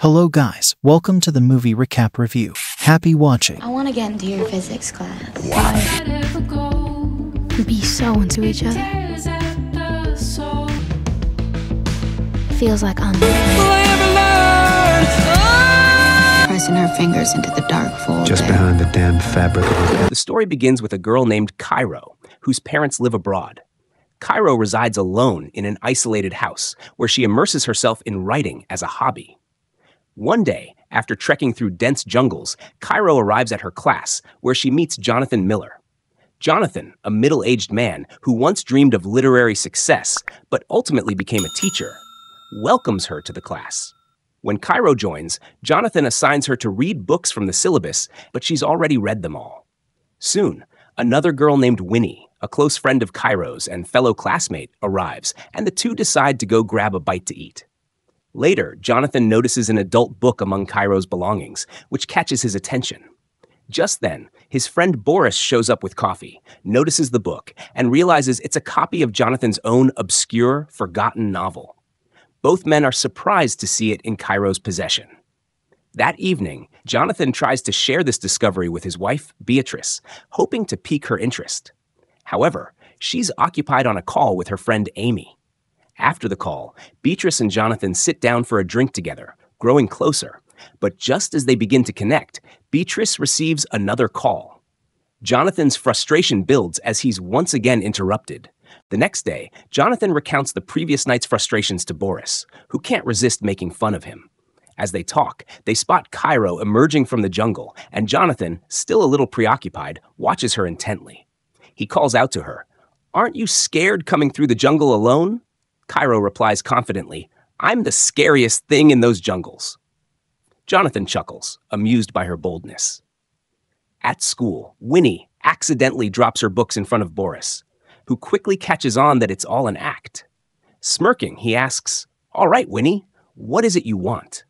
Hello guys, welcome to the movie recap review. Happy watching. I want to get into your physics class. We'd be so into each other. Feels like I'm Pressing her fingers into the dark fold. Just behind the damn fabric of her. The story begins with a girl named Cairo, whose parents live abroad. Cairo resides alone in an isolated house where she immerses herself in writing as a hobby. One day, after trekking through dense jungles, Cairo arrives at her class, where she meets Jonathan Miller. Jonathan, a middle-aged man who once dreamed of literary success, but ultimately became a teacher, welcomes her to the class. When Cairo joins, Jonathan assigns her to read books from the syllabus, but she's already read them all. Soon, another girl named Winnie, a close friend of Cairo's and fellow classmate, arrives, and the two decide to go grab a bite to eat. Later, Jonathan notices an adult book among Cairo's belongings, which catches his attention. Just then, his friend Boris shows up with coffee, notices the book, and realizes it's a copy of Jonathan's own obscure, forgotten novel. Both men are surprised to see it in Cairo's possession. That evening, Jonathan tries to share this discovery with his wife, Beatrice, hoping to pique her interest. However, she's occupied on a call with her friend Amy. After the call, Beatrice and Jonathan sit down for a drink together, growing closer. But just as they begin to connect, Beatrice receives another call. Jonathan's frustration builds as he's once again interrupted. The next day, Jonathan recounts the previous night's frustrations to Boris, who can't resist making fun of him. As they talk, they spot Cairo emerging from the jungle, and Jonathan, still a little preoccupied, watches her intently. He calls out to her, "Aren't you scared coming through the jungle alone?" Cairo replies confidently, "I'm the scariest thing in those jungles." Jonathan chuckles, amused by her boldness. At school, Winnie accidentally drops her books in front of Boris, who quickly catches on that it's all an act. Smirking, he asks, "All right, Winnie, what is it you want?"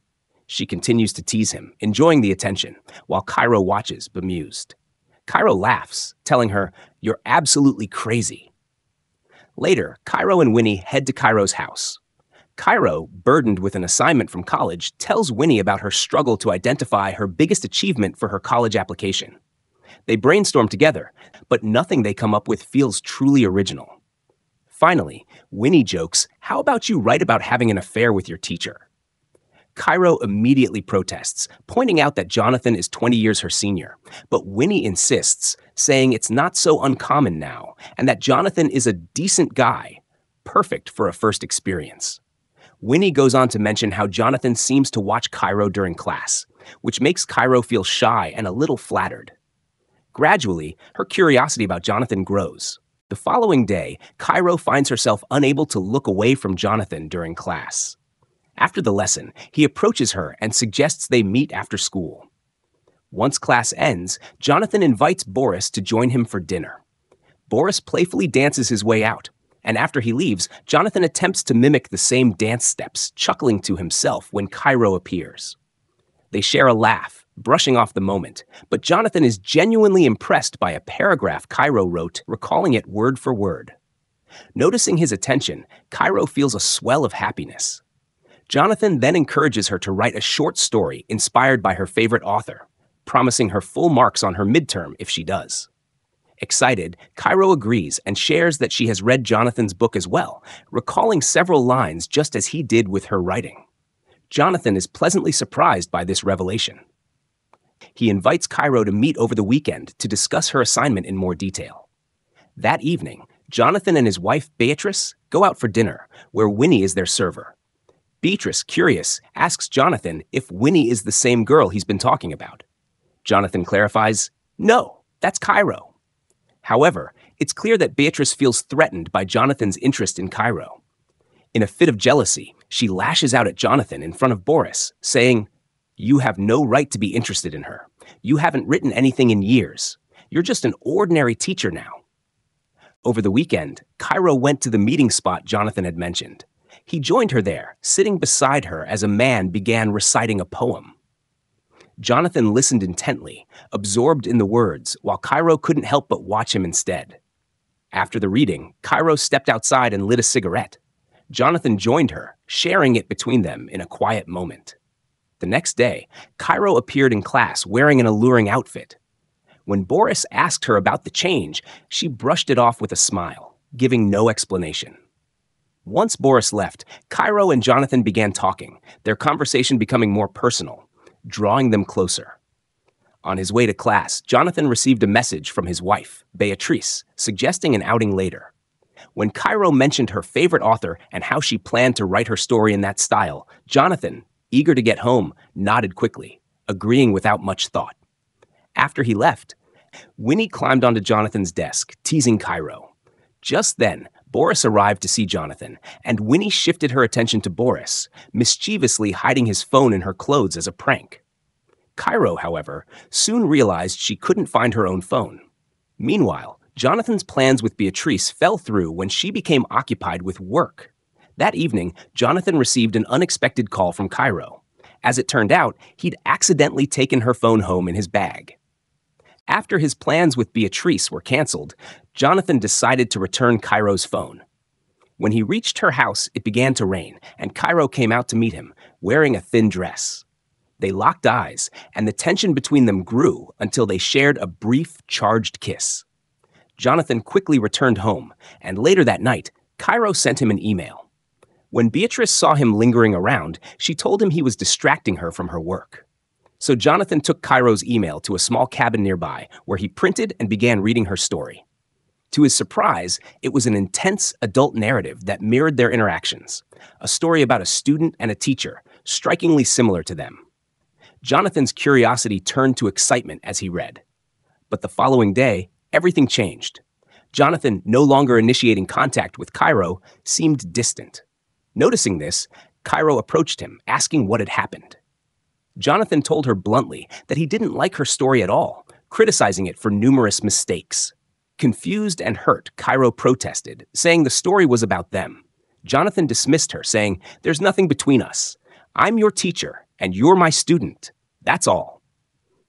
She continues to tease him, enjoying the attention, while Cairo watches, bemused. Cairo laughs, telling her, "You're absolutely crazy." Later, Cairo and Winnie head to Cairo's house. Cairo, burdened with an assignment from college, tells Winnie about her struggle to identify her biggest achievement for her college application. They brainstorm together, but nothing they come up with feels truly original. Finally, Winnie jokes, "How about you write about having an affair with your teacher?" Cairo immediately protests, pointing out that Jonathan is 20 years her senior, but Winnie insists, saying it's not so uncommon now, and that Jonathan is a decent guy, perfect for a first experience. Winnie goes on to mention how Jonathan seems to watch Cairo during class, which makes Cairo feel shy and a little flattered. Gradually, her curiosity about Jonathan grows. The following day, Cairo finds herself unable to look away from Jonathan during class. After the lesson, he approaches her and suggests they meet after school. Once class ends, Jonathan invites Boris to join him for dinner. Boris playfully dances his way out, and after he leaves, Jonathan attempts to mimic the same dance steps, chuckling to himself when Cairo appears. They share a laugh, brushing off the moment, but Jonathan is genuinely impressed by a paragraph Cairo wrote, recalling it word for word. Noticing his attention, Cairo feels a swell of happiness. Jonathan then encourages her to write a short story inspired by her favorite author, promising her full marks on her midterm if she does. Excited, Cairo agrees and shares that she has read Jonathan's book as well, recalling several lines just as he did with her writing. Jonathan is pleasantly surprised by this revelation. He invites Cairo to meet over the weekend to discuss her assignment in more detail. That evening, Jonathan and his wife Beatrice go out for dinner, where Winnie is their server. Beatrice, curious, asks Jonathan if Winnie is the same girl he's been talking about. Jonathan clarifies, "No, that's Cairo." However, it's clear that Beatrice feels threatened by Jonathan's interest in Cairo. In a fit of jealousy, she lashes out at Jonathan in front of Boris, saying, "You have no right to be interested in her. You haven't written anything in years. You're just an ordinary teacher now." Over the weekend, Cairo went to the meeting spot Jonathan had mentioned. He joined her there, sitting beside her as a man began reciting a poem. Jonathan listened intently, absorbed in the words, while Cairo couldn't help but watch him instead. After the reading, Cairo stepped outside and lit a cigarette. Jonathan joined her, sharing it between them in a quiet moment. The next day, Cairo appeared in class wearing an alluring outfit. When Boris asked her about the change, she brushed it off with a smile, giving no explanation. Once Boris left, Cairo and Jonathan began talking, their conversation becoming more personal, drawing them closer. On his way to class, Jonathan received a message from his wife, Beatrice, suggesting an outing later. When Cairo mentioned her favorite author and how she planned to write her story in that style, Jonathan, eager to get home, nodded quickly, agreeing without much thought. After he left, Winnie climbed onto Jonathan's desk, teasing Cairo. Just then, Boris arrived to see Jonathan, and Winnie shifted her attention to Boris, mischievously hiding his phone in her clothes as a prank. Cairo, however, soon realized she couldn't find her own phone. Meanwhile, Jonathan's plans with Beatrice fell through when she became occupied with work. That evening, Jonathan received an unexpected call from Cairo. As it turned out, he'd accidentally taken her phone home in his bag. After his plans with Beatrice were canceled, Jonathan decided to return Cairo's phone. When he reached her house, it began to rain, and Cairo came out to meet him, wearing a thin dress. They locked eyes, and the tension between them grew until they shared a brief, charged kiss. Jonathan quickly returned home, and later that night, Cairo sent him an email. When Beatrice saw him lingering around, she told him he was distracting her from her work. So Jonathan took Cairo's email to a small cabin nearby, where he printed and began reading her story. To his surprise, it was an intense adult narrative that mirrored their interactions, a story about a student and a teacher, strikingly similar to them. Jonathan's curiosity turned to excitement as he read. But the following day, everything changed. Jonathan, no longer initiating contact with Cairo, seemed distant. Noticing this, Cairo approached him, asking what had happened. Jonathan told her bluntly that he didn't like her story at all, criticizing it for numerous mistakes. Confused and hurt, Cairo protested, saying the story was about them. Jonathan dismissed her, saying, "There's nothing between us. I'm your teacher, and you're my student. That's all."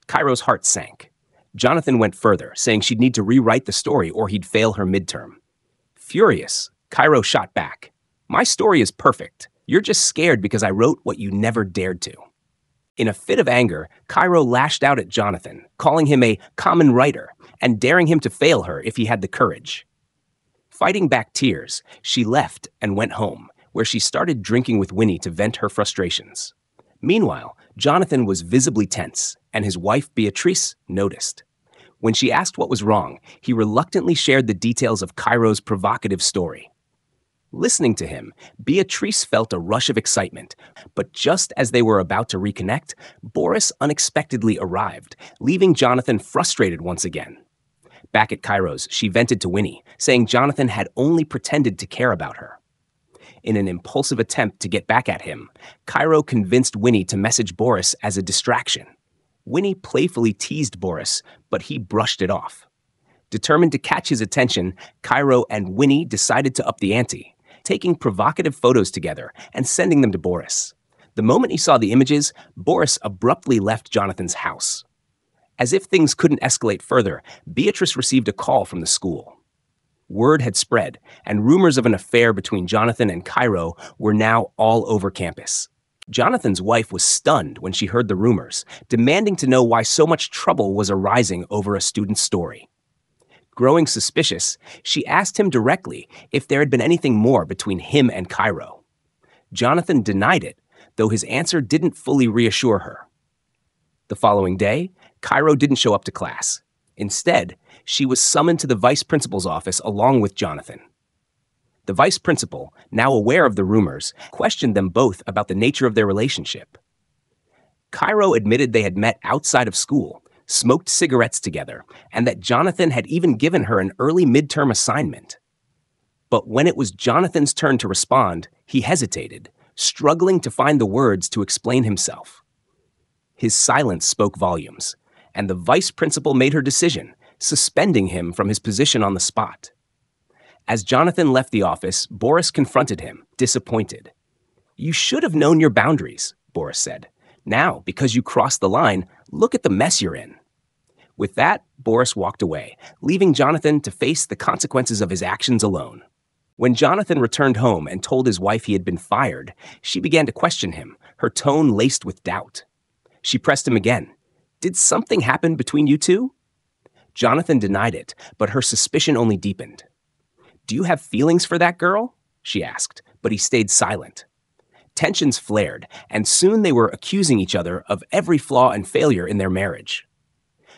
Cairo's heart sank. Jonathan went further, saying she'd need to rewrite the story or he'd fail her midterm. Furious, Cairo shot back, "My story is perfect. You're just scared because I wrote what you never dared to." In a fit of anger, Cairo lashed out at Jonathan, calling him a common writer and daring him to fail her if he had the courage. Fighting back tears, she left and went home, where she started drinking with Winnie to vent her frustrations. Meanwhile, Jonathan was visibly tense, and his wife Beatrice noticed. When she asked what was wrong, he reluctantly shared the details of Cairo's provocative story. Listening to him, Beatrice felt a rush of excitement, but just as they were about to reconnect, Boris unexpectedly arrived, leaving Jonathan frustrated once again. Back at Cairo's, she vented to Winnie, saying Jonathan had only pretended to care about her. In an impulsive attempt to get back at him, Cairo convinced Winnie to message Boris as a distraction. Winnie playfully teased Boris, but he brushed it off. Determined to catch his attention, Cairo and Winnie decided to up the ante, taking provocative photos together and sending them to Boris. The moment he saw the images, Boris abruptly left Jonathan's house. As if things couldn't escalate further, Beatrice received a call from the school. Word had spread, and rumors of an affair between Jonathan and Cairo were now all over campus. Jonathan's wife was stunned when she heard the rumors, demanding to know why so much trouble was arising over a student's story. Growing suspicious, she asked him directly if there had been anything more between him and Cairo. Jonathan denied it, though his answer didn't fully reassure her. The following day, Cairo didn't show up to class. Instead, she was summoned to the vice principal's office along with Jonathan. The vice principal, now aware of the rumors, questioned them both about the nature of their relationship. Cairo admitted they had met outside of school, smoked cigarettes together, and that Jonathan had even given her an early midterm assignment. But when it was Jonathan's turn to respond, he hesitated, struggling to find the words to explain himself. His silence spoke volumes, and the vice principal made her decision, suspending him from his position on the spot. As Jonathan left the office, Boris confronted him, disappointed. "You should have known your boundaries," Boris said. "Now, because you crossed the line, look at the mess you're in." With that, Boris walked away, leaving Jonathan to face the consequences of his actions alone. When Jonathan returned home and told his wife he had been fired, she began to question him, her tone laced with doubt. She pressed him again. Did something happen between you two? Jonathan denied it, but her suspicion only deepened. Do you have feelings for that girl? She asked, but he stayed silent. Tensions flared, and soon they were accusing each other of every flaw and failure in their marriage.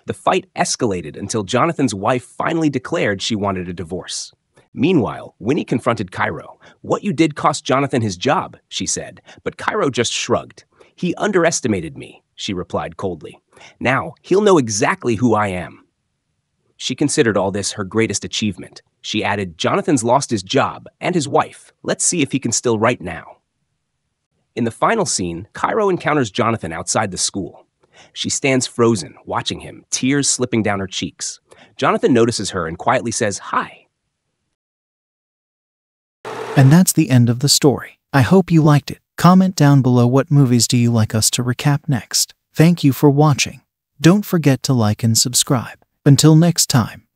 The fight escalated until Jonathan's wife finally declared she wanted a divorce. Meanwhile, Winnie confronted Cairo. What you did cost Jonathan his job, she said, but Cairo just shrugged. He underestimated me, she replied coldly. Now, he'll know exactly who I am. She considered all this her greatest achievement. She added, Jonathan's lost his job and his wife. Let's see if he can still write now. In the final scene, Cairo encounters Jonathan outside the school. She stands frozen, watching him, tears slipping down her cheeks. Jonathan notices her and quietly says, "Hi." And that's the end of the story. I hope you liked it. Comment down below what movies do you like us to recap next. Thank you for watching. Don't forget to like and subscribe. Until next time.